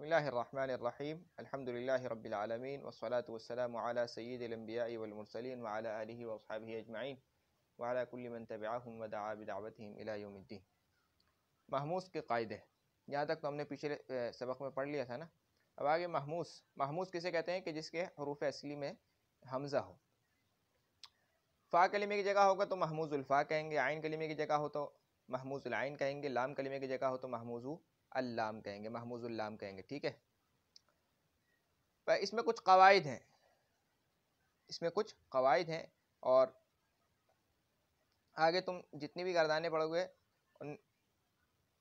बिस्मिल्लाहिर्रहमानिर्रहीम अल्हम्दुलिल्लाहि रब्बिल आलमीन वस्सलातु वस्सलामु अला सय्यिदिल अंबिया'i वल मुरसलीन व अला आलिहि व अस्हाबिहि अजमईन व अला कुल्लि मन तबिअहुम व दआ बिदअवतिहिम इला यौमिद्दीन। महमूस के कायदे यहाँ तक तो हमने पिछले सबक में पढ़ लिया था ना। अब आगे महमूस। महमूस किसे कहते हैं कि जिसके हरूफ असली में हमज़ा हो। फ़ा कलिमे की जगह होगा तो महमूजुल फ़ा कहेंगे, आइन कलिमे की जगह हो तो महमूजुल आइन कहेंगे, लाम कलिमे की जगह हो तो महमूजु अल्लाम कहेंगे, महमूजुल लाम कहेंगे। ठीक है, पर इसमें कुछ कवाइद हैं, इसमें कुछ कवाइद हैं और आगे तुम जितनी भी गर्दानें पढ़ोगे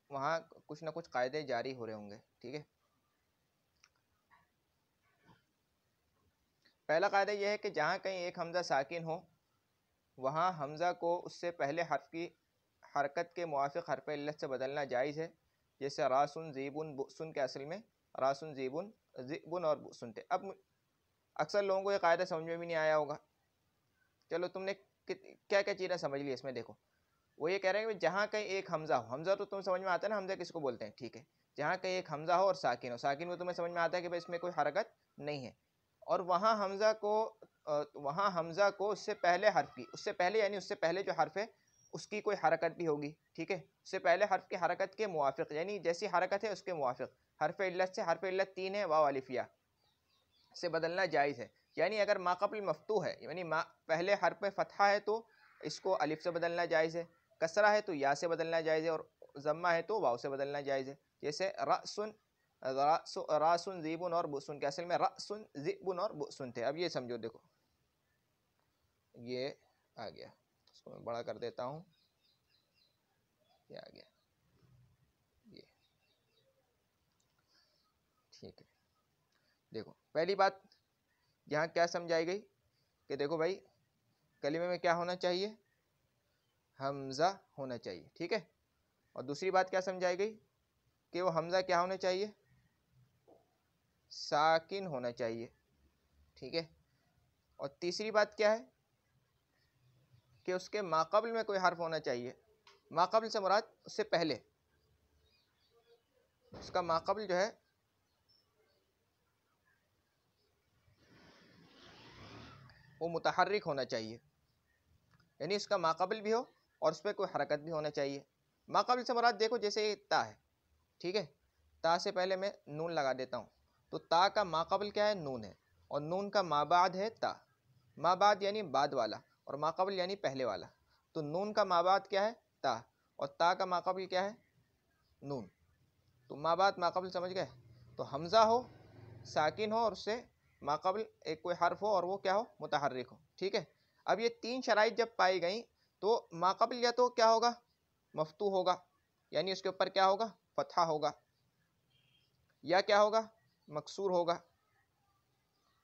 वहाँ कुछ ना कुछ कायदे जारी हो रहे होंगे। ठीक है, पहला कायदा यह है कि जहाँ कहीं एक हमज़ा साकिन हो वहाँ हमज़ा को उससे पहले हर्फ की हरकत के मुवाफ़िक़ हर्फ़ इल्लत से बदलना जायज़ है। जैसे रासुन ज़ीबुन बुसुन के असल में रासुन ज़ीबुन ज़िबुन और बुसुन थे। अब अक्सर लोगों को ये कायदा समझ में भी नहीं आया होगा। चलो तुमने क्या क्या चीज़ें समझ ली इसमें। देखो, वो ये कह रहे हैं कि जहाँ कहीं एक हमज़ा हो, हमज़ा तो तुम्हें समझ में आता है ना, हमज़ा किसको बोलते हैं। ठीक है, जहाँ कहीं एक हमज़ा हो और साकिन हो, साकिन में तुम्हें समझ में आता है कि भाई इसमें कोई हरकत नहीं है, और वहाँ हमज़ा को उससे पहले हर्फ की, उससे पहले यानी उससे पहले जो हर्फ है उसकी कोई हरकत भी होगी। ठीक है, उससे पहले हर्फ की हरकत के मुवाफ़िक़ यानी जैसी हरकत है उसके मुवाफ़िक़ हर्फ इल्लत से, हर्फ इल्लत 3 है वाव अलिफ या से बदलना जायज़ है। यानी अगर माक़बल मफ्तूह है यानी पहले हर्फ में फ़तहा है तो इसको अलिफ से बदलना जायज़ है, कसरा है तो या से बदलना जायज़ है, और ज़म्मा है तो वाव से बदलना जायज़ है। जैसे रासुन ज़ीबुन और बुसुन के असल में रासुन ज़िबुन और बुसुन थे। अब ये समझो, देखो ये आ गया, इसको मैं बड़ा कर देता हूँ, ये आ गया ये। ठीक है, देखो पहली बात यहाँ क्या समझाई गई कि देखो भाई कलिमे में क्या होना चाहिए, हमज़ा होना चाहिए। ठीक है, और दूसरी बात क्या समझाई गई कि वो हमज़ा क्या होना चाहिए, साकिन होना चाहिए। ठीक है, और तीसरी बात क्या है कि उसके माक़बल में कोई हर्फ होना चाहिए। माक़बल से मुराद उससे पहले, उसका माक़बल जो है वो मुतहर्रिक होना चाहिए, यानी उसका माक़बल भी हो और उस पर कोई हरकत भी होना चाहिए। माक़बल से मुराद देखो जैसे ये ता है, ठीक है, ता से पहले मैं नून लगा देता हूँ, तो ता का माक़बल क्या है, नून है, और नून का माबाद है ता। माबाद यानी बाद वाला और माक़बल यानी पहले वाला। तो नून का माबाद क्या है, ता, और ता का माक़बल क्या है, नून। तो माबाद माक़बल समझ गए। तो हमज़ा हो, साकिन हो और उससे माक़बल एक कोई हर्फ हो और वो क्या हो, मुतहर्रिक हो। ठीक है, अब ये तीन शराइत जब पाई गई तो माक़बल या तो क्या होगा, मफ्तू होगा, यानी उसके ऊपर क्या होगा, फ़तहा होगा, या क्या होगा, मकसूर होगा।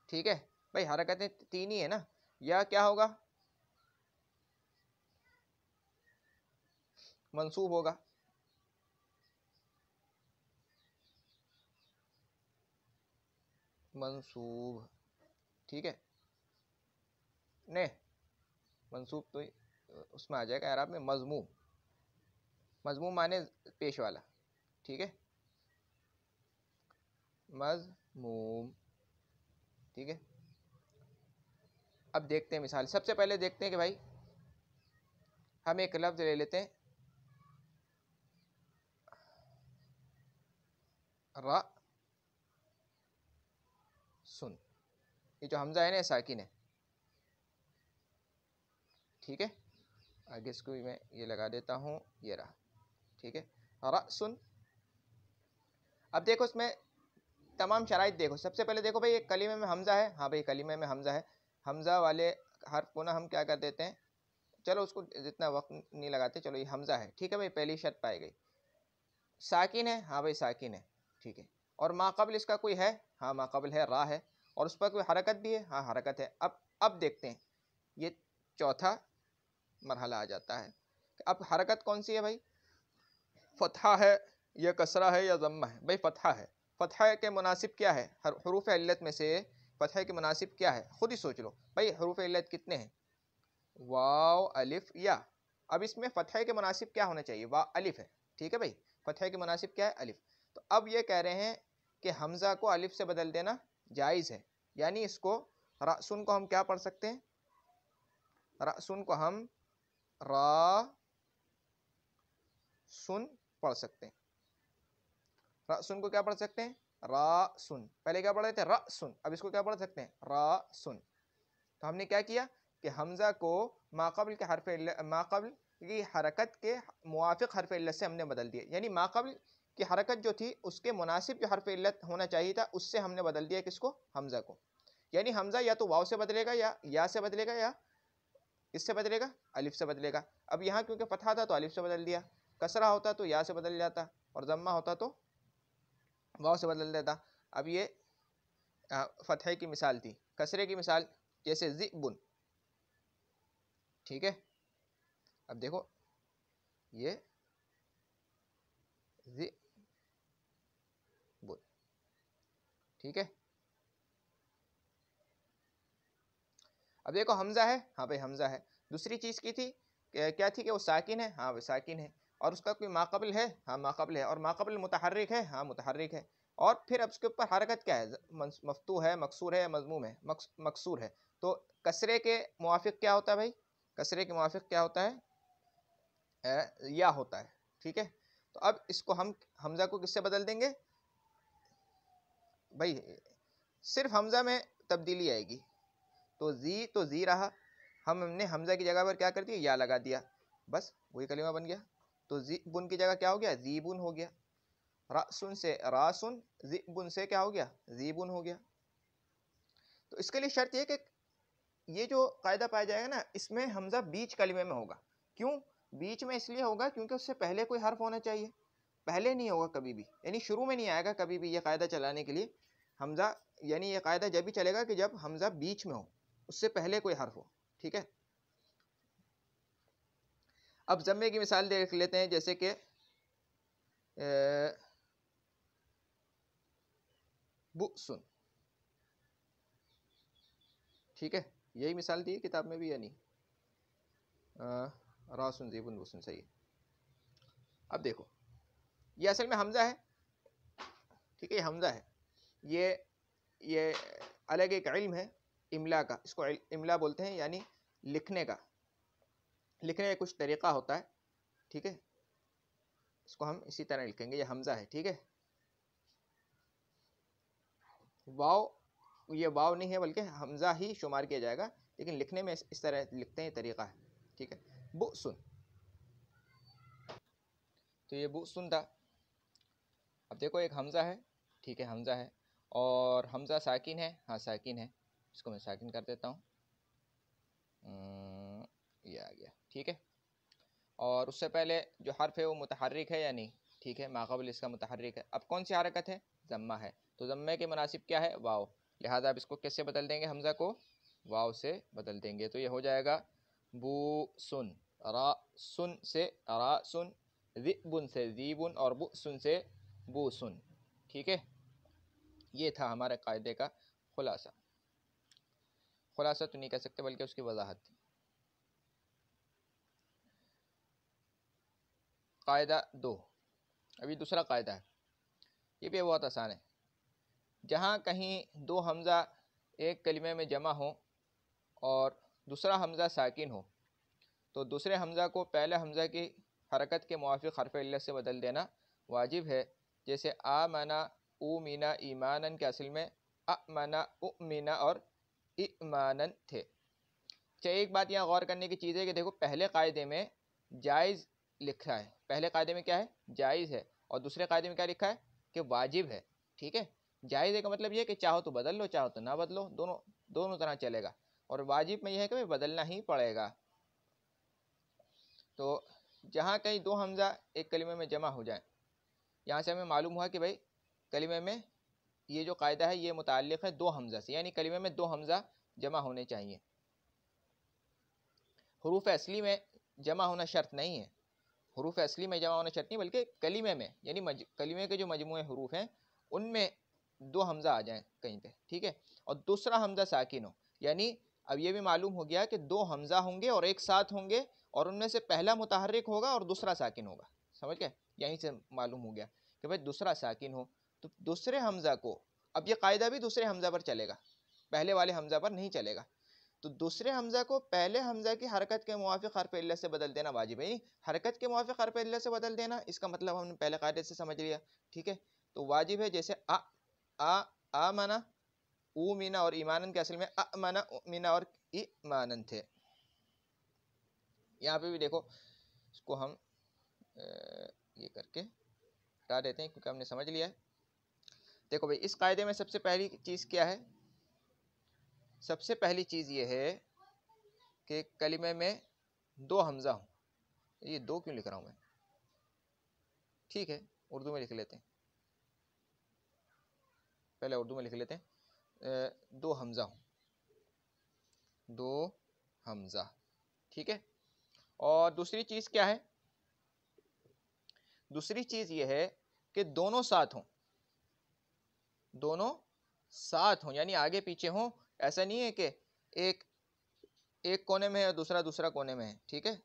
ठीक है भाई, हरकतें तीन ही है ना, या क्या होगा, मंसूब होगा। मंसूब, ठीक है, नहीं मंसूब तो उसमें आ जाएगा यार, आप में मज़मूम, मज़मूम माने पेश वाला। ठीक है, मज़मूम। ठीक है, अब देखते हैं मिसाल। सबसे पहले देखते हैं कि भाई हम एक लफ्ज़ ले लेते हैं, रा सुन। ये जो हमज़ा है ना साकिन है। ठीक है, आगे इसको भी मैं ये लगा देता हूँ, ये रहा। ठीक है, रा सुन। अब देखो इसमें तमाम शराइत देखो। सबसे पहले देखो भाई एक कलीमे में हमज़ा है, हाँ भाई कलीमे में हमज़ा है, हमज़ा वाले हर्फ को ना हम क्या कर देते हैं, चलो उसको जितना वक्त नहीं लगाते, चलो ये हमज़ा है। ठीक है भाई, पहली शर्त पाई गई। साकिन है, हाँ भाई साकिन है। ठीक है, और माक़बल इसका कोई है, हाँ माक़बल है, रा है, और उस पर कोई हरकत भी है, हाँ हरकत है। अब देखते हैं, ये चौथा मरहला आ जाता है। अब हरकत कौन सी है भाई, फ़तहा है या कसरा है या ज़म्मा है। भाई फ़तहा है, फ़तहा के मुनासिब क्या है, हरूफ इल्लत में से फ़तह के मुनासिब क्या है, खुद ही सोच लो भाई। हरूफ इल्लत कितने हैं, वाव अलिफ या। अब इसमें फ़तह के मुनासिब क्या होना चाहिए, वाव अलिफ है। ठीक है भाई, फ़तह के मुनासिब क्या है, अलिफ। तो अब ये कह रहे हैं कि हमज़ा को अलिफ से बदल देना जायज़ है, यानी इसको रासुन को हम क्या पढ़ सकते हैं, रासुन को हम रा सुन पढ़ सकते हैं। रासुन को क्या पढ़ सकते हैं, रासुन। पहले क्या पढ़ रहे थे, रासुन, अब इसको क्या पढ़ सकते हैं, रासुन। तो हमने क्या किया कि हमज़ा को माक़बल के हरफ माक़बल की हरकत के मुवाफ़िक़ हरफ इल्लत से हमने बदल दिया, यानी माक़बल की हरकत जो थी उसके मुनासिब जो हरफ इल्लत होना चाहिए था उससे हमने बदल दिया किसको, हमज़ा को। यानी हमज़ा या तो वाव से बदलेगा या से बदलेगा या किससे बदलेगा, अलिफ से बदलेगा। अब यहाँ क्योंकि फतहा था तो अलिफ से बदल दिया, कसरा होता तो या से बदल जाता, और ज़म्मा होता तो वाव से बदल देता। अब ये फतहे की मिसाल थी। कसरे की मिसाल जैसे ज़िबुन, ठीक है। अब देखो ये ज़िबुन, ठीक है। अब देखो हमज़ा है, हाँ भाई हमज़ा है। दूसरी चीज़ की थी क्या थी कि वो साकिन है, हाँ भाई साकिन है। और उसका कोई माक़बल है, हाँ माक़बल है। और माक़बल मुतहर्रिक है, हाँ मुतहर्रिक है। और फिर अब उसके ऊपर हरकत क्या है, मफ्तूह है, मकसूर है, मज़मूम है, मकसूर है। तो कसरे के मुवाफ़िक़ क्या होता है भाई, कसरे के मुवाफ़िक़ क्या होता है, या होता है, ठीक है। तो अब इसको हम हमज़ा को किससे बदल देंगे भाई, सिर्फ हमज़ा में तब्दीली आएगी। तो जी रहा, हमने हमज़ा की जगह पर क्या कर दिया, या लगा दिया, बस वही कलिमा बन गया। तो ज़िबुन की जगह क्या हो गया, ज़ीबुन हो गया। रासुन से रासुन, ज़िबुन से क्या हो गया, ज़ीबुन हो गया। तो इसके लिए शर्त ये कि ये जो कायदा पाया जाएगा ना, इसमें हमज़ा बीच कलिमे में होगा। क्यों बीच में, इसलिए होगा क्योंकि उससे पहले कोई हर्फ होना चाहिए, पहले नहीं होगा कभी भी, यानी शुरू में नहीं आएगा कभी भी। ये कायदा चलाने के लिए हमज़ा, यानी ये कायदा जब भी चलेगा कि जब हमज़ा बीच में हो, उससे पहले कोई हर्फ हो, ठीक है। अब ज़म्मे की मिसाल देख लेते हैं, जैसे कि बुसुन, ठीक है। यही मिसाल दी है किताब में भी या नहीं, रासुन ज़ीबुन बुसुन, सही है। अब देखो ये असल में हमज़ा है, ठीक है, हमज़ा है। ये अलग एक इल्म है इमला का, इसको इमला बोलते हैं, यानी लिखने का कुछ तरीक़ा होता है, ठीक है। इसको हम इसी तरह लिखेंगे, ये हमज़ा है, ठीक है। वाव, ये वाव नहीं है बल्कि हमज़ा ही शुमार किया जाएगा, लेकिन लिखने में इस तरह लिखते हैं, तरीक़ा है, ठीक है। बुसुन, तो ये बुसुन था। अब देखो एक हमज़ा है, ठीक है, हमज़ा है और हमज़ा साकिन है, हाँ साकिन है। इसको मैं साकिन कर देता हूँ, ये आ गया, ठीक है। और उससे पहले जो हर्फ है वो मुतहर्रिक है या नहीं, ठीक है, माक़बल इसका मुतहर्रिक है। अब कौन सी हरकत है, ज़म्मा है, तो ज़म्मे के मुनासिब क्या है, वाव। लिहाजा अब इसको कैसे बदल देंगे, हमज़ा को वाव से बदल देंगे। तो ये हो जाएगा बुसुन, रा सुन से रासुन, ज़िबुन से ज़ीबुन और बुसुन से बुसुन, ठीक है। ये था हमारे कायदे का खुलासा। खुलासा तो नहीं कह सकते बल्कि उसकी वजाहत थी। कायदा 2, अभी दूसरा कायदा है, ये भी बहुत आसान है। जहाँ कहीं दो हमज़ा एक कलिमे में जमा हो और दूसरा हमज़ा साकिन हो, तो दूसरे हमज़ा को पहले हमज़ा की हरकत के मुवाफ़िक़ हरफ इल्लत से बदल देना वाजिब है। जैसे आमना उमीना ईमानन के असल में अमना उमीना और ईमानन थे। अच्छा एक बात यहाँ गौर करने की चीज़ है कि देखो पहले कायदे में जायज़ लिखा है, पहले कायदे में क्या है, जायज़ है, और दूसरे कायदे में क्या लिखा है कि वाजिब है, ठीक है। जायज़ है का मतलब ये है कि चाहो तो बदल लो, चाहो तो ना बदलो, दोनों तरह चलेगा। और वाजिब में यह है कि भाई बदलना ही पड़ेगा। तो जहाँ कहीं दो हमज़ा एक कलिमे में जमा हो जाए, यहाँ से हमें मालूम हुआ कि भाई कलिमे में ये जो कायदा है ये मुताल्लिक़ है दो हमज़ा से, यानी कलिमे में दो हमज़ा जमा होने चाहिए। हुरूफ असली में जमा होना शर्त नहीं है, हुरूफ असली में जमा होना शर्त नहीं, बल्कि कलिमे में, यानी कलिमे के जो मजमूए हुरूफ हैं उनमें दो हमज़ा आ जाएं कहीं पे, ठीक है। और दूसरा हमज़ा साकिन हो, यानी अब ये भी मालूम हो गया कि दो हमज़ा होंगे और एक साथ होंगे, और उनमें से पहला मुतहर्रिक होगा और दूसरा साकिन होगा, समझ गए। यहीं से मालूम हो गया कि भाई दूसरा साकिन हो। तो दूसरे हमजा को, अब ये कायदा भी दूसरे हमजा पर चलेगा, पहले वाले हमजा पर नहीं चलेगा। तो दूसरे हमजा को पहले हमजा की हरकत के मुवाफिक हर्फ इल्लत से बदल देना वाजिब है। हरकत के मुवाफिक हर्फ इल्लत से बदल देना, इसका मतलब हमने पहले कायदे से समझ लिया, ठीक है। तो वाजिब है, जैसे आ मना ऊ मीना और ईमानन के असल में अ मना मीना और ईमानन थे। यहाँ पे भी देखो, इसको हम ये करके हटा देते हैं क्योंकि हमने समझ लिया है। देखो भाई, इस कायदे में सबसे पहली चीज़ क्या है? सबसे पहली चीज़ ये है कि कलिमे में दो हमज़ा हों। ये दो क्यों लिख रहा हूँ मैं? ठीक है, उर्दू में लिख लेते हैं, पहले उर्दू में लिख लेते हैं। दो हमज़ा हों, दो हमज़ा, ठीक है। और दूसरी चीज़ क्या है? दूसरी चीज़ ये है कि दोनों साथ हों, दोनों साथ हों, यानी आगे पीछे हों। ऐसा नहीं है कि एक एक कोने में है और दूसरा दूसरा कोने में है, ठीक है।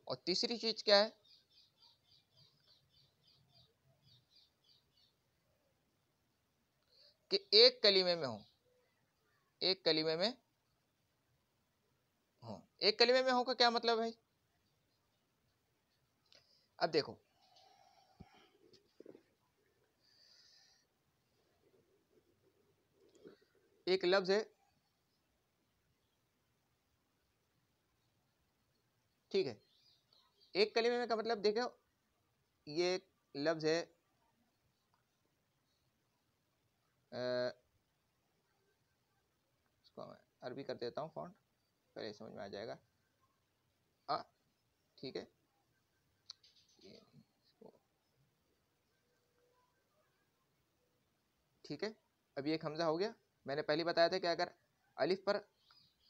और तीसरी चीज क्या है? कि एक कलीमे में हो, एक कलीमे में हो। एक कलीमे में हो का क्या मतलब है? अब देखो, एक लफ्ज है, ठीक है। एक कलीमे में का मतलब देखो, ये एक लफ्ज है, इसको मैं अरबी कर देता हूँ फॉन्ट, पहले समझ में आ जाएगा। ठीक है, ठीक है। अब ये एक हमजा हो गया। मैंने पहले बताया था कि अगर अलिफ पर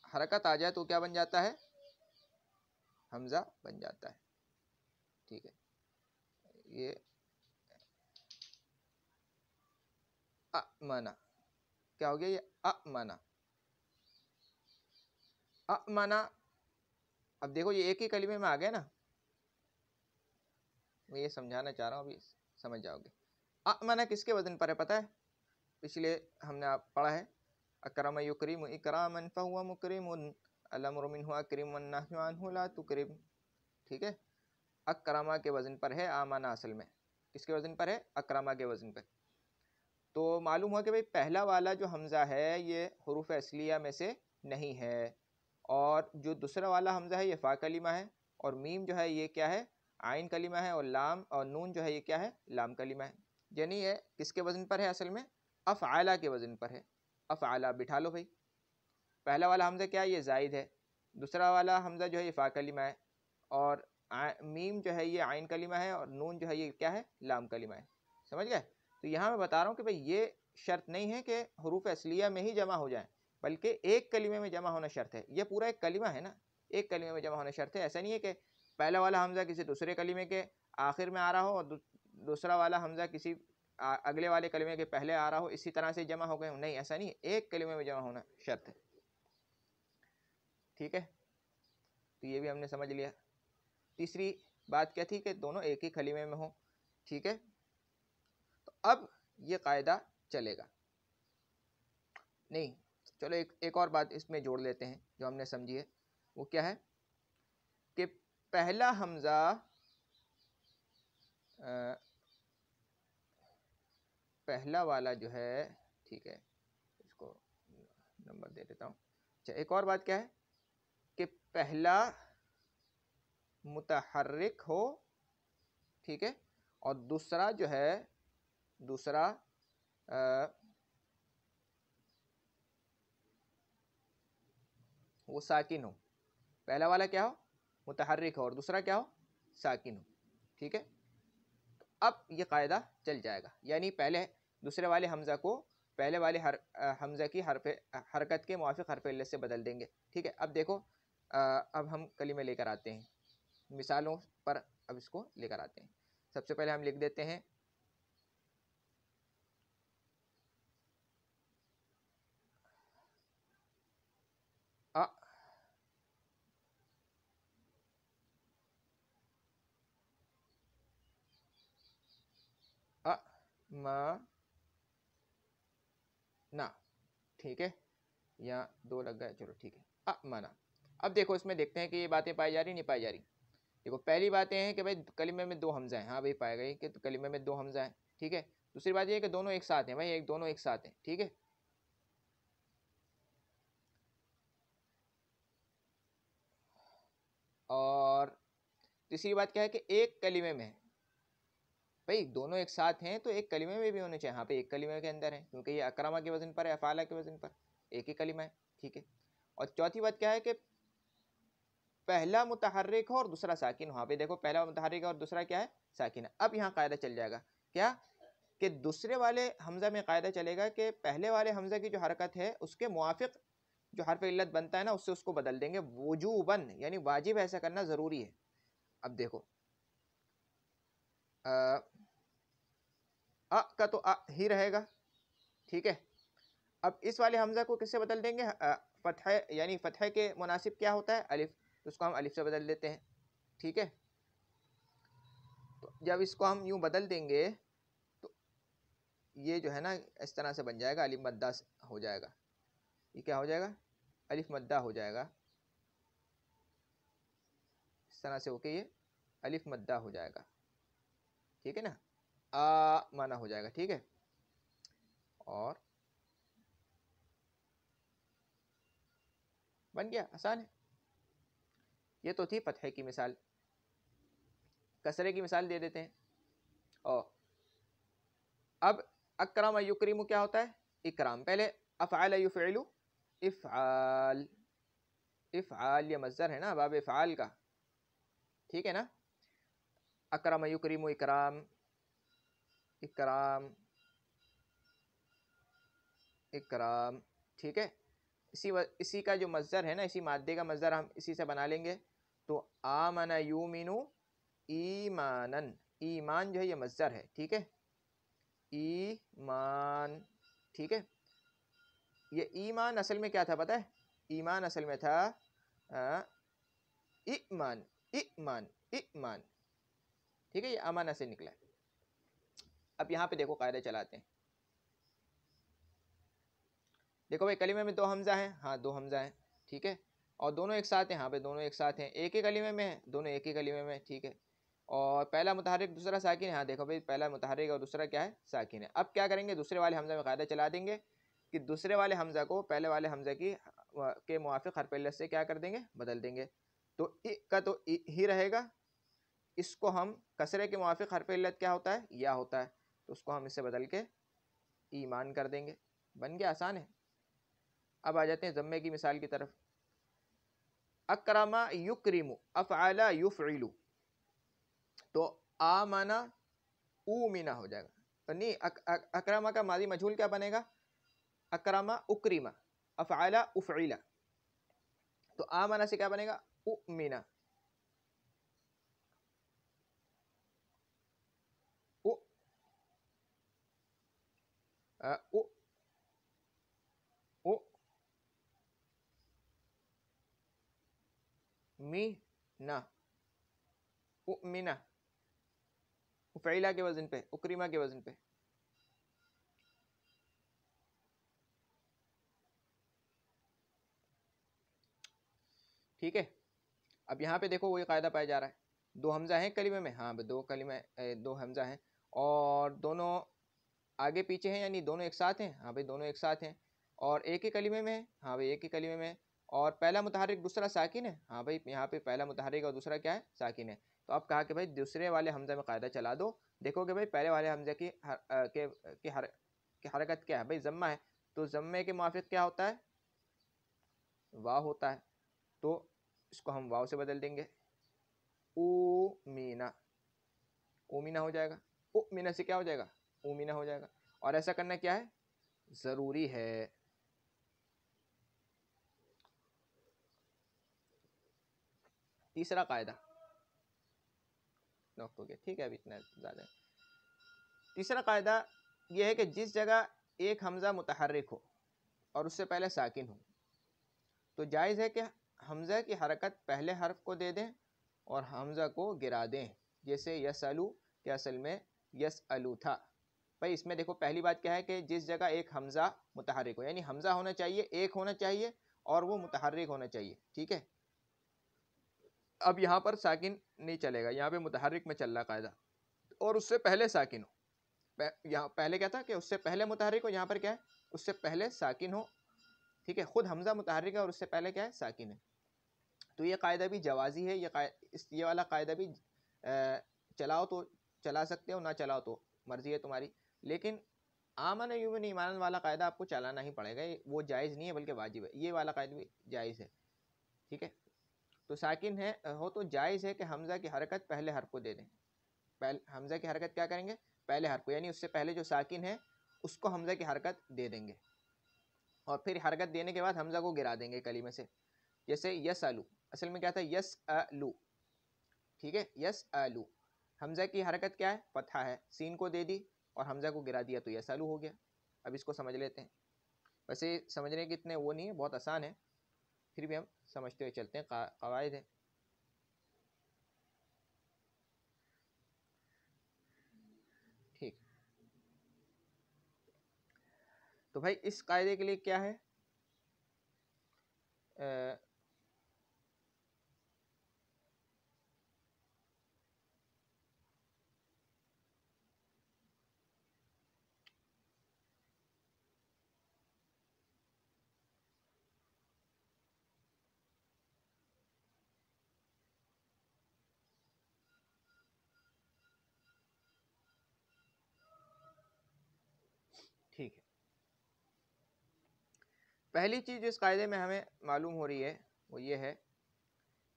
हरकत आ जाए तो क्या बन जाता है? हमजा बन जाता है, ठीक है। ये अमना, क्या हो गया? ये अमना, अमना। अब देखो, ये एक ही कलीमे में आ गया ना, मैं ये समझाना चाह रहा हूँ, अभी समझ जाओगे। अमना किसके वजन पर है पता है? पिछले हमने आप पढ़ा है, अकरम युकरिम इकरामन फहुवा मुकरिमुन अल-अम्रु मिन्हु अकरिम वन्नहयु अन्हु ला तुकरिम, ठीक है। अकरमा के वजन पर है आमना, असल में किसके वजन पर है? अकरमा के वजन पर। तो मालूम हुआ कि भाई पहला वाला जो हमजा है ये हुरूफ असलिया में से नहीं है, और जो दूसरा वाला हमजा है ये फ़ा कलिमा है, और मीम जो है ये क्या है? आइन कलिमा है, और लाम और नून जो है ये क्या है? लाम कलिमा है। यानी ये किसके वजन पर है? असल में अफ़आला के वजन पर है। अफ़आला बिठा लो भाई। पहला वाला हमजा क्या है? ये जायद है। दूसरा वाला हमजा जो है ये फ़ा कलिमा है, और मीम जो है ये आइन कलिमा है, और नून जो है ये क्या है? लाम कलिमा है। समझ गए? तो यहाँ मैं बता रहा हूँ कि भाई ये शर्त नहीं है कि हुरूफ असलिया में ही जमा हो जाए, बल्कि एक कलिमे में जमा होना शर्त है। ये पूरा एक कलिमा है ना, एक कलिमे में जमा होना शर्त है। ऐसा नहीं है कि पहला वाला हमजा किसी दूसरे कलिमे के आखिर में आ रहा हो और दूसरा वाला हमजा किसी अगले वाले कलिमे के पहले आ रहा हो, इसी तरह से जमा हो गए। नहीं, ऐसा नहीं है, एक कलिमे में जमा होना शर्त है, ठीक है। तो ये भी हमने समझ लिया। तीसरी बात क्या थी? कि दोनों एक ही कलिमे में हो, ठीक है। तो अब ये कायदा चलेगा नहीं? चलो एक और बात इसमें जोड़ लेते हैं जो हमने समझी है। वो क्या है? कि पहला हमजा पहला वाला जो है, ठीक है, इसको नंबर दे देता हूँ। अच्छा, एक और बात क्या है? कि पहला मुतहर्रिक हो, ठीक है, और दूसरा जो है, दूसरा वो साकिन हो। पहला वाला क्या हो? मुतहर्रिक हो, और दूसरा क्या हो? साकिन हो, ठीक है। तो अब ये कायदा चल जाएगा, यानी पहले दूसरे वाले हमजा को पहले वाले हमजा की हरकत के मुवाफिक हरफ इल्लत से बदल देंगे, ठीक है। अब देखो, अब हम कलीमे लेकर आते हैं, मिसालों पर अब इसको लेकर आते हैं। सबसे पहले हम लिख देते हैं अ, ना, ठीक है, यहाँ दो लग गए, चलो ठीक है, अमना। अब देखो इसमें देखते हैं कि ये बातें पाई जा रही नहीं पाई जा रही। देखो पहली बातें हैं कि भाई कलिमे में दो हमजा हैं, हाँ भाई पाया गई कि तो कलिमे में दो हमजा हैं, ठीक है। दूसरी बात ये है कि दोनों एक साथ हैं भाई, एक दोनों एक साथ हैं, ठीक है। और तीसरी बात क्या है कि एक कलिमे में है, भाई दोनों एक साथ हैं तो एक कलिमे में भी होने चाहिए, यहाँ पे एक कलिमे के अंदर है क्योंकि ये अकरमा के वजन पर है, अफाला के वजन पर, एक ही कलिमा है, ठीक है। और चौथी बात क्या है कि पहला मुतहर्रिक हो और दूसरा साकिन, वहाँ पे देखो पहला मुतहर्रिक है और दूसरा क्या है, साकिन है। अब यहाँ कायदा चल जाएगा क्या कि दूसरे वाले हमजा में कायदा चलेगा कि पहले वाले हमजा की जो हरकत है उसके मुआफिक जो हरफ इल्लत बनता है ना उससे उसको बदल देंगे, वजूबन, यानी वाजिब ऐसा करना ज़रूरी है। अब देखो का तो ही रहेगा, ठीक है। अब इस वाले हमजा को किससे बदल देंगे, फतह, यानी फतह के मुनासिब क्या होता है, अलिफ, तो उसको हम अलिफ से बदल देते हैं, ठीक है। तो जब इसको हम यूं बदल देंगे तो ये जो है ना इस तरह से बन जाएगा, अलिफ मद्दा हो जाएगा, ये क्या हो जाएगा, अलिफ मद्दा हो जाएगा, इस तरह से होके ये अलिफ मद्दा हो जाएगा, ठीक है ना, माना हो जाएगा, ठीक है। और बन गया, आसान है। ये तो थी फतह की मिसाल, कसरे की मिसाल दे देते हैं। और अब अकरम युकरिमु क्या होता है, इकराम। पहले अफ़अल युफ़इलु, इफ़आल, इफ़आल ये मज़दर है ना बाब इफ़आल का, ठीक है ना। अकरम युकरिमु इकराम, इकराम, इकराम, ठीक है। इसी का जो मज़दर है ना, इसी मादे का मज़दर हम इसी से बना लेंगे। तो आमना युमिनु ईमानन, ईमान जो है ये मज़दर है, ठीक है, ईमान, ठीक है। ये ईमान असल में क्या था पता है, ईमान असल में था ईमान, ईमान, ईमान, ठीक है, ये अमाना से निकला है। अब यहाँ पे देखो कायदे चलाते हैं। देखो भाई कलीमे में दो हमजा हैं, हाँ दो हमजा हैं, ठीक है। और दोनों एक साथ हैं, हाँ भाई दोनों एक साथ हैं, एक ही कलीमे में है, दोनों एक ही कलीमे में, ठीक है। और पहला मुतहर्रिक दूसरा साकिन है, हाँ देखो भाई पहला मुतहर्रिक और दूसरा क्या है, साकिन है। अब क्या करेंगे, दूसरे वाले हमजा में कायदा चला देंगे कि दूसरे वाले हमजा को पहले वाले हमजा की के मुआफिक हरफ इल्लत से क्या कर देंगे, बदल देंगे। तो इ का तो ही रहेगा, इसको हम कसरे के मुआफिक हरफ इल्लत क्या होता है, या होता है, तो उसको हम इससे बदल के ईमान कर देंगे, बन गया, आसान है। अब आ जाते हैं ज़म्मे की मिसाल की तरफ। अकरमा युकरिमु, अफ़अला युफ़इलु, तो आमना ऊमिना हो जाएगा, तो नहीं अकरमा का मादी मजहूल क्या बनेगा, अकरमा उकरिमा, अफ़अला उफ़इला, तो आमना से क्या बनेगा, उमिना, उ उ उ मी ना, उमिना, उफ़इला के वजन पे, उकरिमा के वजन पे, ठीक है। अब यहाँ पे देखो वही कायदा पाया जा रहा है, दो हमजा हैं कलीमे में, हाँ दो कलीमे, दो हमजा हैं और दोनों आगे पीछे हैं, यानी दोनों एक साथ हैं, हाँ भाई दोनों एक साथ हैं। और एक ही कलीमे में है, हाँ भाई एक ही कलीमे में है। और पहला मुतहर्रिक दूसरा साकिन है, हाँ भाई यहाँ पे पहला मुतहर्रिक और दूसरा क्या है, साकिन है। तो अब कहा कि भाई दूसरे वाले हमजा में कायदा चला दो, देखोगे भाई पहले वाले हमजा की हरकत क्या है, भाई ज़म्मा है, तो ज़म्मे के मुआफिक क्या होता है, वाव होता है, तो इसको हम वाव से बदल देंगे, मीना, मीना हो जाएगा, मीना से क्या हो जाएगा, मीना हो जाएगा। और ऐसा करना क्या है, ज़रूरी है। तीसरा कायदा नॉक हो गया, ठीक है, अभी इतना ज़्यादा है। तीसरा कायदा यह है कि जिस जगह एक हमज़ा मुतहर्रिक हो और उससे पहले साकिन हो, तो जायज़ है कि हमज़ा की हरकत पहले हर्फ को दे दें और हमज़ा को गिरा दें। जैसे यसअलू के असल में यसअलू था, भाई इसमें देखो पहली बात क्या है कि जिस जगह एक हमजा मुतहर्रिक हो, यानी हमजा होना चाहिए, एक होना चाहिए और वो मुतहर्रिक होना चाहिए, ठीक है। अब यहाँ पर साकिन नहीं चलेगा, यहाँ पे मुतहर्रिक में चल रहा कायदा, और उससे पहले साकिन हो। यहाँ पहले क्या था कि उससे पहले मुतहर्रिक हो, यहाँ पर क्या है उससे पहले साकिन हो, ठीक है। खुद हमजा मुतहर्रिक है और उससे पहले क्या है साकिन है। तो ये कायदा भी जवाजी है, ये वाला कायदा भी चलाओ तो चला सकते हो, ना चलाओ तो मर्जी है तुम्हारी, लेकिन आमन युमिन ईमान वाला कायदा आपको चलाना ही पड़ेगा, वो जायज़ नहीं है बल्कि वाजिब है। ये वाला कायदा भी जायज़ है, ठीक है। तो साकिन है हो तो जायज़ है कि हमज़ा की हरकत पहले हर्फ को दे दें। पहले हमज़ा की हरकत क्या करेंगे, पहले हर्फ को, यानी उससे पहले जो साकिन है उसको हमज़ा की हरकत दे देंगे, और फिर हरकत देने के बाद हमज़ा को गिरा देंगे कलीमे से। जैसे यस आलू, असल में क्या था यस आलू, ठीक है। यस आलू, हमज़ा की हरकत क्या है, फतहा है, सीन को दे दी और हमज़ा को गिरा दिया तो यस आलू हो गया। अब इसको समझ लेते हैं। वैसे समझने के इतने वो नहीं है, बहुत आसान है, फिर भी हम समझते हुए चलते हैं, कवायद है। ठीक, तो भाई इस कायदे के लिए क्या है, ठीक है। पहली चीज़ इस कायदे में हमें मालूम हो रही है वो ये है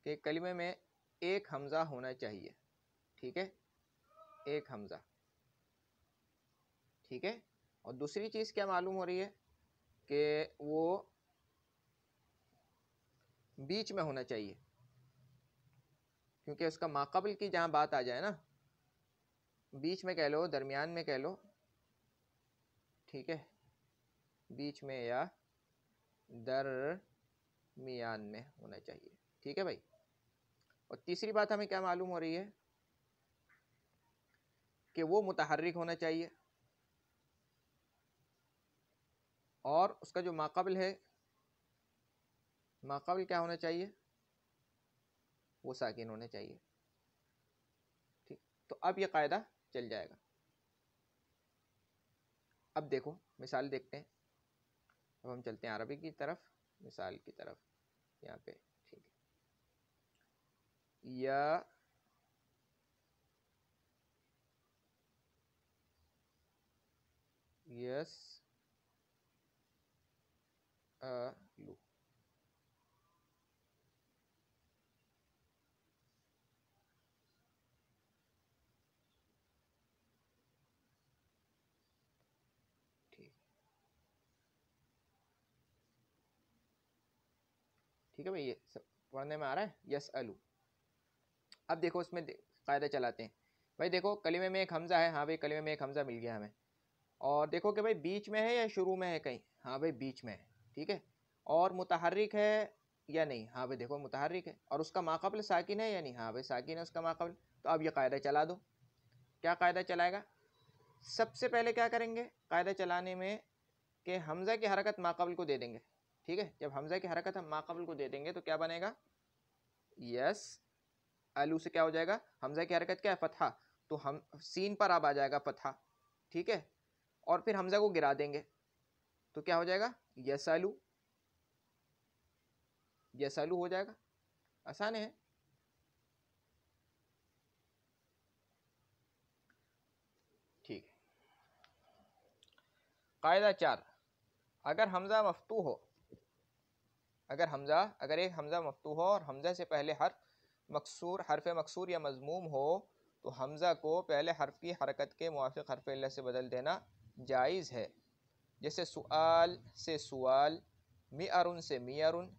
कि कलिमे में एक हमज़ा होना चाहिए, ठीक है, एक हमज़ा, ठीक है। और दूसरी चीज़ क्या मालूम हो रही है कि वो बीच में होना चाहिए, क्योंकि उसका माक़ाबिल की जहाँ बात आ जाए ना, बीच में कह लो, दरमियान में कह लो, ठीक है, बीच में या दरमियान में होना चाहिए, ठीक है भाई। और तीसरी बात हमें क्या मालूम हो रही है कि वो मुतहर्रिक होना चाहिए, और उसका जो माक़ाबिल है, माक़ाबिल क्या होना चाहिए, वो साकिन होना चाहिए, ठीक। तो अब ये कायदा चल जाएगा। अब देखो मिसाल देखते हैं, अब हम चलते हैं अरबी की तरफ, मिसाल की तरफ यहाँ पे, ठीक है। या यस लू, ठीक, ठीक है भाई, ये सब पढ़ने में आ रहा है, यस अलू। अब देखो इसमें कायदा चलाते हैं। भाई देखो कलिमे में एक हमज़ा है, हाँ भाई कलिमे में एक हमज़ा मिल गया हमें, और देखो कि भाई बीच में है या शुरू में है कहीं, हाँ भाई बीच में है, ठीक है। और मुतहर्रिक है या नहीं, हाँ भाई देखो मुतहर्रिक है, और उसका माक़ाबिल साकिन है या नहीं, हाँ भाई साकिन है उसका माक़ाबिल। तो अब ये कायदा चला दो। क्या कायदा चलाएगा, सबसे पहले क्या करेंगे कायदा चलाने में कि हमज़ा की हरकत माक़ाबिल को दे देंगे, ठीक है। जब हमज़ा की हरकत हम माक़ाबिल को दे देंगे तो क्या बनेगा, यस अलू से क्या हो जाएगा, हमज़ा की हरकत क्या है, फतहा, तो हम सीन पर अब आ जाएगा फतहा, ठीक है। और फिर हमज़ा को गिरा देंगे तो क्या हो जाएगा, यसालू, यसालू हो जाएगा। आसान है, ठीक है। कायदा 4, अगर हमज़ा मफ्तू हो, अगर एक हमज़ा मफ्तू हो और हमज़ा से पहले हर्फ मकसूर या मज़मूम हो, तो हमज़ा को पहले हर्फ की हरकत के मुवाफ़िक़ हर्फ इल्लत से बदल देना जायज़ है। जैसे सुआल से सुआल, मिअरुन से मिअरुन,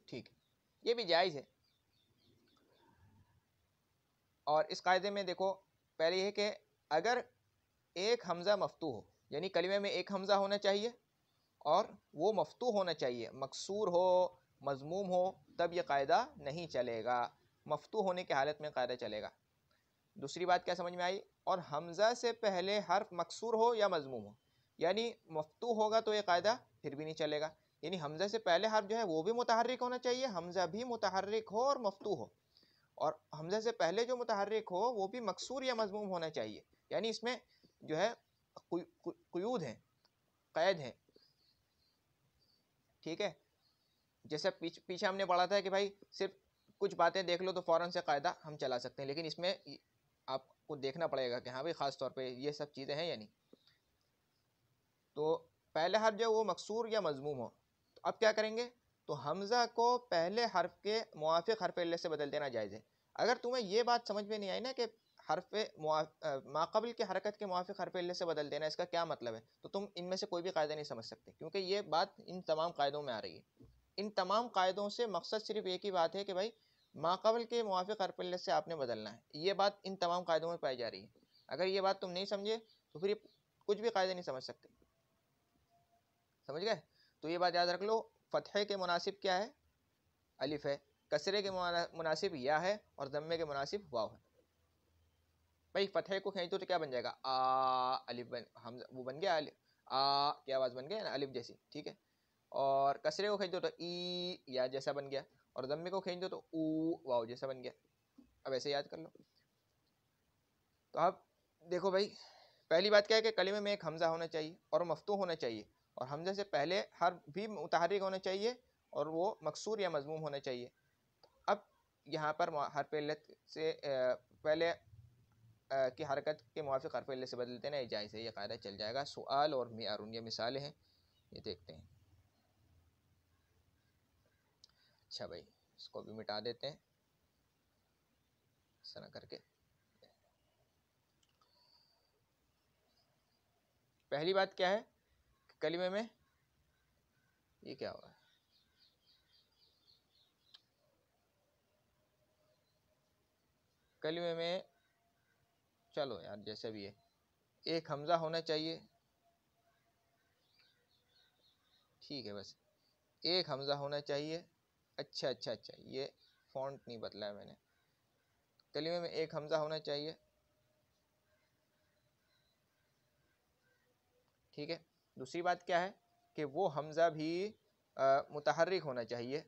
ठीक, ये भी जायज़ है। और इस कायदे में देखो पहले ये कि अगर एक हमज़ा मफ्तू हो, यानी कलिमे में एक हमज़ा होना चाहिए और वो मफ्तू होना चाहिए, मकसूर हो मज़मूम हो, तब ये कायदा नहीं चलेगा। मफ्तू होने की हालत में कायदा चलेगा। दूसरी बात क्या समझ में आई? और हमजा से पहले हर्फ मकसूर हो या मजमूम हो, यानी मफ्तू होगा तो ये कायदा फिर भी नहीं चलेगा, यानी हमजा से पहले हर्फ जो है वो भी मुतहर्रिक होना चाहिए, हमजा भी मुतहर्रिक हो और मफ्तू हो, और हमजा से पहले जो मुतहर्रिक हो वो भी मकसूर या मजमूम होना चाहिए, यानी इसमें जो है कुयूद हैं, कैद हैं। ठीक है, जैसे पीछे हमने पढ़ा था कि भाई सिर्फ कुछ बातें देख लो तो फौरन से कायदा हम चला सकते हैं, लेकिन इसमें आपको देखना पड़ेगा कि हाँ भाई ख़ास तौर पे ये सब चीज़ें हैं या नहीं। तो पहले हर्फ जो वो मकसूर या मजमूम हो, तो अब क्या करेंगे, तो हमज़ा को पहले हर्फ के मुआफ़िक़ हर्फ इल्लत से बदल देना जायज़ है। अगर तुम्हें ये बात समझ में नहीं आई ना कि हर्फ माक़बिल के हरकत के मुआफ़िक़ हर्फ इल्लत से बदल देना इसका क्या मतलब है, तो तुम इनमें से कोई भी कायदा नहीं समझ सकते, क्योंकि ये बात इन तमाम कायदों में आ रही है। इन तमाम कायदों से मकसद सिर्फ एक ही बात है कि भाई माक़बिल के मुआफ़िक़ हर्फ इल्लत से आपने बदलना है, ये बात इन तमाम कायदों में पाई जा रही है। अगर ये बात तुम नहीं समझे तो फिर कुछ भी कायदे नहीं समझ सकते। समझ गए? तो ये बात याद रख लो, फतहे के मुनासिब क्या है? अलिफ है, कसरे के मुनासिब या है, और दम्मे के मुनासिब वाव है। भाई फतहे को खींच दो तो क्या बन जाएगा? आ, अलिफ बन, हम वो बन गया, आ की आवाज़ बन गया ना अलिफ जैसी। ठीक है, और कसरे को खींच दो तो ई या जैसा बन गया, और दम्मे को खींच दो तो ऊ वाव जैसा बन गया। अब ऐसे याद कर लो। तो अब देखो भाई, पहली बात क्या है कि कलिमे में एक हमज़ा होना चाहिए और मफ्तूह होना चाहिए, और हमज़े से पहले हर भी मुतहर्रिक होना चाहिए और वो मकसूर या मजमूम होना चाहिए। अब यहाँ पर हर्फ इल्लत से पहले की हरकत के मुवाफिक हर्फ इल्लत से बदल देना ये जायज़ है, ये कायदा चल जाएगा। सुआल और मियारुन ये मिसालें हैं, ये देखते हैं। अच्छा भाई, इसको भी मिटा देते हैं इस तरह करके। पहली बात क्या है, कलिमे में ये क्या हुआ है, कलिमे में चलो यार जैसे भी है, एक हमज़ा होना चाहिए। ठीक है, बस एक हमज़ा होना चाहिए। अच्छा अच्छा अच्छा, ये फ़ॉन्ट नहीं बदला है मैंने। कलिमे में एक हमज़ा होना चाहिए। ठीक है, दूसरी बात क्या है कि वो हमज़ा भी मुतहर्रिक होना चाहिए।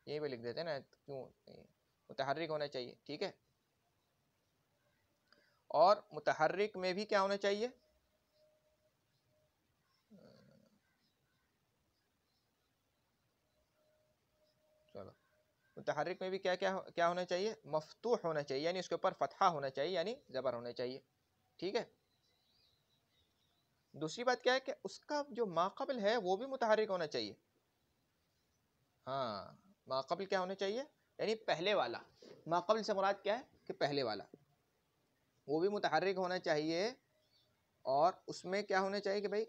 यहीं पे लिख देते हैं ना, क्यों मुतहर्रिक होना चाहिए। ठीक है, और मुतहर्रिक में भी क्या होना चाहिए, चलो मुतहर्रिक में भी क्या क्या क्या होना चाहिए, मफ्तूह होना चाहिए, यानी उसके ऊपर फतहा होना चाहिए, यानी ज़बर होना चाहिए। ठीक है, दूसरी बात क्या है कि उसका जो माक़बिल है वो भी मुतहर्रिक होना चाहिए। हाँ, माक़बिल क्या होना चाहिए, यानी पहले वाला। माक़बिल से मुराद क्या है कि पहले वाला, वो भी मुतहर्रिक होना चाहिए, और उसमें क्या होना चाहिए कि भाई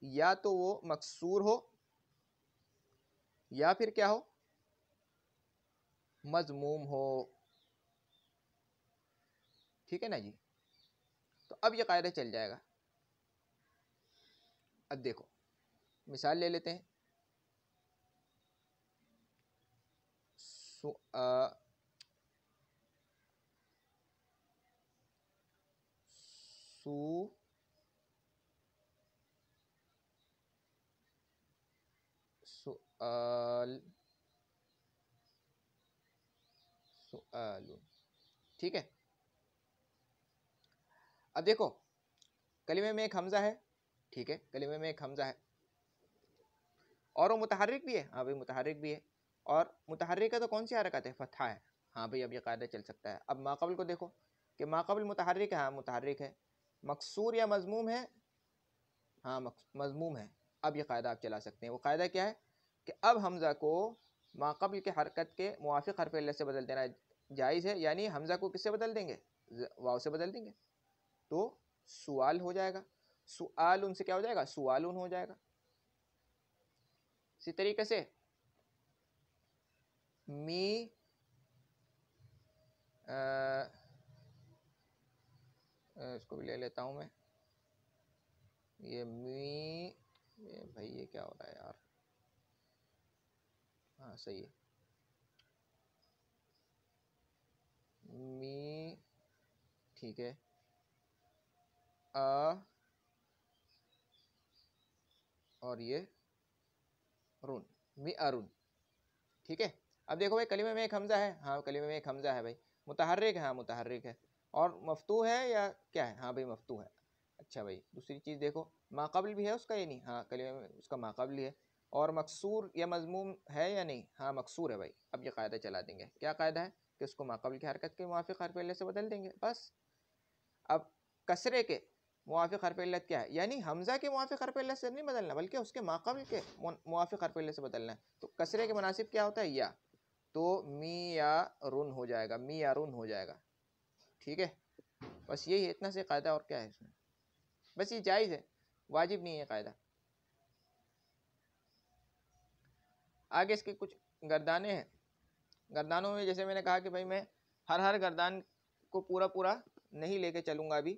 या तो वो मकसूर हो या फिर क्या हो, मजमूम हो। ठीक है ना जी, तो अब ये कायदा चल जाएगा। अब देखो मिसाल ले लेते हैं। सु सु सुआल सुआलुन। ठीक है, अब देखो कलिमे में एक हमज़ा है। ठीक है, कलिमे में एक हमज़ा है और वो मुतहर्रिक भी है। हाँ भाई मुतहर्रिक भी है, और मुतहर्रिक है तो कौन सी हरकत है, फतहा है। हाँ भाई, अब ये कायदा चल सकता है। अब माक़बिल को देखो कि माक़बिल मुतहर्रिक है, हाँ मुतहर्रिक है, मकसूर या मजमूम है, हाँ मजमूम है। अब ये कायदा आप चला सकते हैं। वो कायदा क्या है कि अब हमज़ा को माक़बिल के हरकत के मुवाफ़िक़ हर्फ इल्लत से बदल देना जायज़ है, यानी हमज़ा को किससे बदल देंगे, वाव से बदल देंगे, तो सुआल हो जाएगा। सुआल उनसे क्या हो जाएगा, सुआलुन हो जाएगा। इसी तरीके से मी इसको भी ले लेता हूँ मैं, ये मी, ये भाई ये क्या हो रहा है यार, हाँ सही है, मी ठीक है, अ और ये रुन, मी अरुन। ठीक है, अब देखो भाई कलीमे में एक हमजा है, हाँ कलीमे में एक हमजा है भाई, मुतहर्रिक है, हाँ मुतहर्रिक है, और मफ्तू है या क्या है, हाँ भाई मफ्तू है। अच्छा भाई दूसरी चीज़ देखो, माक़बल भी है उसका या नहीं, हाँ कलीमे में उसका माक़बल ही है, और मकसूर या मज़मूम है या नहीं, हाँ मकसूर है भाई। अब ये कायदा चला देंगे, क्या कायदा है कि उसको माक़बल की हरकत के मुवाफ़िक़ हर्फ़ इल्लत से बदल देंगे बस। अब कसरे के मुवाफ़िक़ हर्फ़ इल्लत क्या है, यानी हमज़ा के मुवाफ़िक़ हर्फ़ इल्लत से नहीं बदलना, बल्कि उसके माक़बल के मुवाफ़िक़ हर्फ़ इल्लत से बदलना है। तो कसरे के मुनासिब क्या होता है, या, तो मी या रुन हो जाएगा, मी या रुन हो जाएगा। ठीक है, बस यही है, इतना से कायदा, और क्या है इसमें, बस ये जायज़ है, वाजिब नहीं है कायदा। आगे इसके कुछ गर्दाने हैं, गर्दानों में जैसे मैंने कहा कि भाई मैं हर गर्दान को पूरा पूरा नहीं लेके चलूँगा अभी,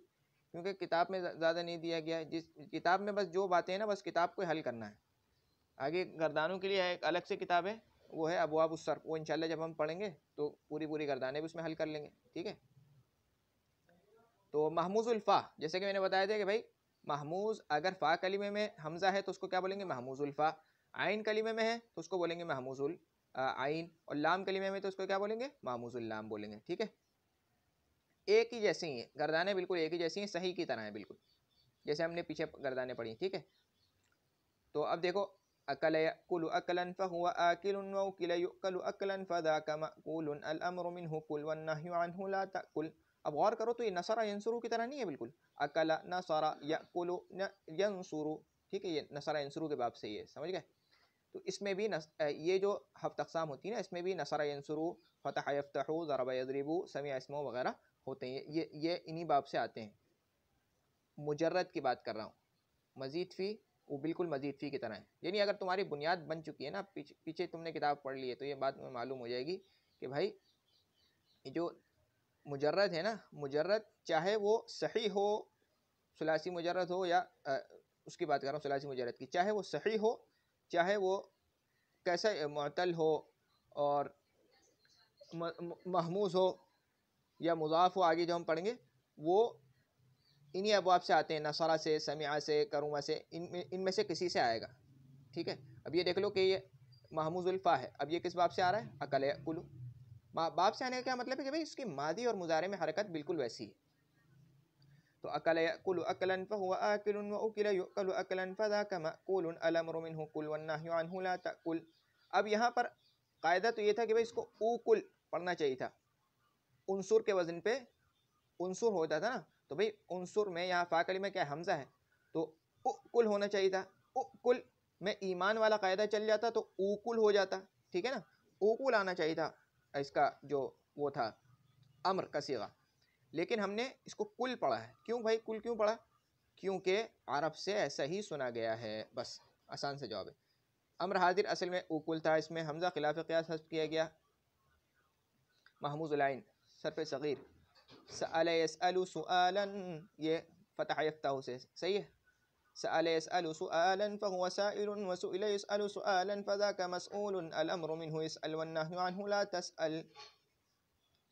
क्योंकि किताब में ज़्यादा नहीं दिया गया है, जिस किताब में बस जो बातें हैं ना, बस किताब को हल करना है। आगे गर्दानों के लिए एक अलग से किताब है, वो है अबवाबुस सर्फ, वो इंशाल्लाह जब हम पढ़ेंगे तो पूरी गर्दाने भी उसमें हल कर लेंगे। ठीक है, तो महमूजुल फ़ा, जैसे कि मैंने बताया था कि भाई महमूज अगर फ़ा कलीमे में हमज़ा है तो उसको क्या बोलेंगे, महमूजुल फ़ा। आइन कलीमे में है तो उसको बोलेंगे महमूजुल आइन, और लाम कलीमे में तो उसको क्या बोलेंगे, महमूजुल लाम बोलेंगे। ठीक है, एक ही जैसी ही है गर्दाने, बिल्कुल एक ही जैसी हैं, सही की तरह है बिल्कुल, जैसे हमने पीछे गर्दाने पढ़ी। ठीक है, तो अब देखो, अकल यअकुलु अकलन फहुव आकिलुन व उकिल युअकलु अकलन फज़ाका मअकूलुन अल अम्रु मिन्हु कुल वन नह्यु अन्हु ला तअकुल। अब गौर करो तो ये नसरा यंसुरु की तरह नहीं है बिल्कुल, अकल नसरा यअकुलु यंसुरु। ठीक है, ये नसरा यंसुरु के बाब से ये समझ गए। तो इसमें भी ये जो हफ्त अक़साम होती है ना, इसमें भी नसरा यंसुरु, फतह यफ्तहु, ज़रब यज़रिबु, समिअ यसमउ वगैरह होते हैं, ये इन्हीं बाब से आते हैं। मुजर्रद की बात कर रहा हूँ, मजीद फ़ी वो बिल्कुल मजीद फ़ी की तरह है, यानी अगर तुम्हारी बुनियाद बन चुकी है ना, पीछे तुमने किताब पढ़ ली है, तो ये बात में मालूम हो जाएगी कि भाई जो मुजर्रद है ना, मुजर्रद चाहे वो सही हो, सुलासी मुजर्रद हो, या उसकी बात कर रहा हूँ सुलासी मुजर्रद की, चाहे वो सही हो, चाहे वो कैसा मुअतल हो, और महमूज हो, या मुज़ाफ़ हो, आगे जो हम पढ़ेंगे वो इन्हीं अबवाब से आते हैं, नसरा से, समिआ से, करुमा से, इनमें से किसी से आएगा। ठीक है, अब ये देख लो कि ये महमूजुल फ़ा है, अब ये किस बाब से आ रहा है, अकल यअकुलु। बाब से आने का क्या मतलब है कि भाई इसकी मादी और मुजारे में हरकत बिल्कुल वैसी है। तो अकल यअकुलु अकलन फहुव आकिलुन व उकिल युअकलु अकलन फज़ाका मअकूलुन अल अम्रु मिन्हु कुल वन नह्यु अन्हु ला तअकुल। अब यहाँ पर कायदा तो ये था कि भाई इसको उकुल पढ़ना चाहिए था, उनसुर के वजन पे उनसुर होता था ना, तो भाई उनसुर में यहाँ फ़ा कलीमा क्या हमज़ा है, तो उकुल होना चाहिए था, उकुल में ईमान वाला कायदा चल जाता तो उकुल हो जाता। ठीक है ना, उकुल आना चाहिए था इसका जो वो था अम्र का सीगा, लेकिन हमने इसको कुल पढ़ा है। क्यों भाई कुल क्यों पढ़ा, क्योंकि अरब से ऐसा ही सुना गया है, बस आसान से जवाब है। अम्र हाजिर असल में उकुल था, इसमें हमज़ा खिलाफ क़ियास हज़्फ़ किया गया, महमूज़ुल आइन सरफ़ सग़ीर, सअल यसअलु सुआलन, ये फतह यफ्तहु से सही है, सअल यसअलु सुआलन फहुव साइलुन व सुइल यसअलु सुआलन फज़ाका मसऊलुन अल अम्रु मिन्हु यसअल वन नह्यु अन्हु ला तसअल।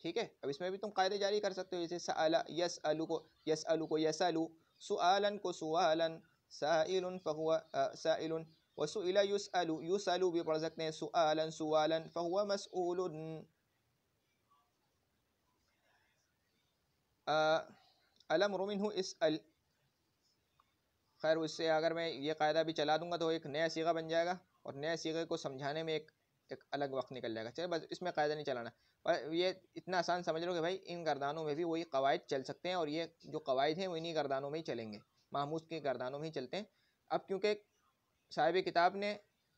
ठीक है, अब इसमें भी तुम कायदे जारी कर सकते हो, जैसे सअल यसअलु को यसअलु, सुआलन को सुआलन, साइलुन फहुव साइलुन, व सुइल युसअलु युसअलु भी पढ़ सकते हैं, सुआलन सुआलन फहुव मसऊलुन। अल अम्रु मिन्हु इसअल, खैर उससे अगर मैं ये कायदा भी चला दूंगा तो एक नया सीगा बन जाएगा, और नए सीगे को समझाने में एक अलग वक्त निकल जाएगा। चलो बस इसमें कायदा नहीं चलाना, पर ये इतना आसान समझ लो कि भाई इन गर्दानों में भी वही कवायद चल सकते हैं, और ये जो कवायद हैं वो इन्हीं गर्दानों में ही चलेंगे, महमूद के गर्दानों में ही चलते हैं। अब क्योंकि साहिब किताब ने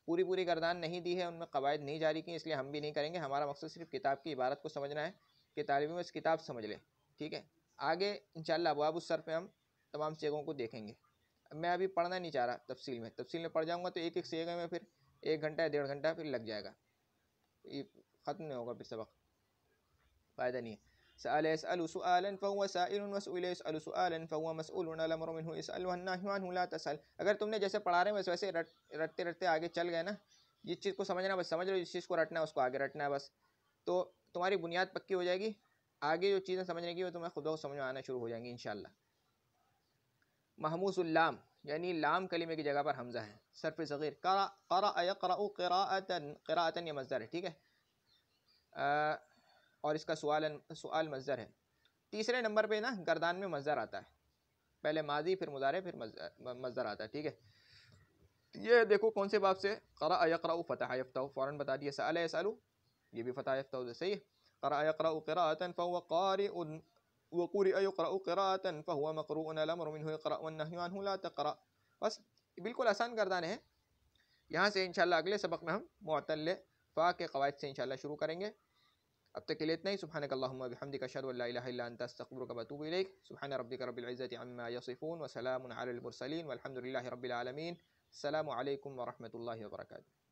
पूरी गर्दान नहीं दी है, उनमें कवायद नहीं जारी की, इसलिए हम भी नहीं करेंगे। हमारा मकसद सिर्फ किताब की इबारत को समझना है कि तालिब इल्म इस किताब समझ ले। ठीक है, आगे इंशाअल्लाह अबवाबुस सर्फ पे हम तमाम सीगों को देखेंगे। मैं अभी पढ़ना नहीं चाह रहा तफसील में पढ़ जाऊँगा तो एक सीगे में फिर 1 घंटा या 1.5 घंटा फिर लग जाएगा, ये ख़त्म नहीं होगा फिर सबक, फ़ायदा नहीं है। सअल यसअलु सुआलन फहुव साइलुन व सुइल यसअलु सुआलन फहुव मसऊलुन अल अम्रु मिन्हु यसअल वन नह्यु अन्हु ला तसअल। अगर तुमने जैसे पढ़ा रहे हैं बस वैसे रटते आगे चल गए ना, जिस चीज़ को समझना बस समझ लो, जिस चीज़ को रटना है उसको आगे रटना है बस, तो तुम्हारी बुनियाद पक्की हो जाएगी, आगे जो चीज़ें समझने की वो तुम्हें खुद ब समझ में आना शुरू हो जाएंगी इंशाल्लाह। महमूसुल्लाम यानी लाम कलीमे की जगह पर हमज़ा है। सर्फ़ सग़ीर क़रा यक़रअु क़िराअतन, ये मज़दर है, ठीक है। और इसका सुआल मज़दर है। तीसरे नंबर पे ना गर्दान में मज़दर आता है, पहले माजी फिर मुज़ारे फिर मज़दर आता है, ठीक है। ये देखो कौन से बाब से, क़रा यक़रअु फ़तह यफ़तहु, फ़ौरन बता दिया। सअल यसअलु, ये भी फ़तह यफ़तहु से सही है। क़रा यक़रअु क़िराअतन फ़हुव क़ारिउन व क़ुरिअ युक़रअु क़िराअतन फ़हुव मक़रूउन, अल अम्रु मिन्हु इक़रा वन्नहयु अन्हु ला तक़रा। बस बिल्कुल आसान गर्दान है। यहाँ से इंशाल्लाह अगले सबक में हम मुअत्तल फ़ा के क़वाइद से इंशाल्लाह शुरू करेंगे। अब तक के लिए इतना ही। सुब्हानकल्लाहुम्मा बिहम्दिका अशहदु अल्ला इलाहा इल्ला अंता अस्तग़फिरुका व अतूबु इलैक। सुब्हान रब्बिका रब्बिल इज़्ज़ति अम्मा यसिफ़ून व सलामुन अलल मुरसलीन वल्हम्दुलिल्लाहि रब्बिल आलमीन। अस्सलामु अलैकुम व रहमतुल्लाहि व बरकातुहू।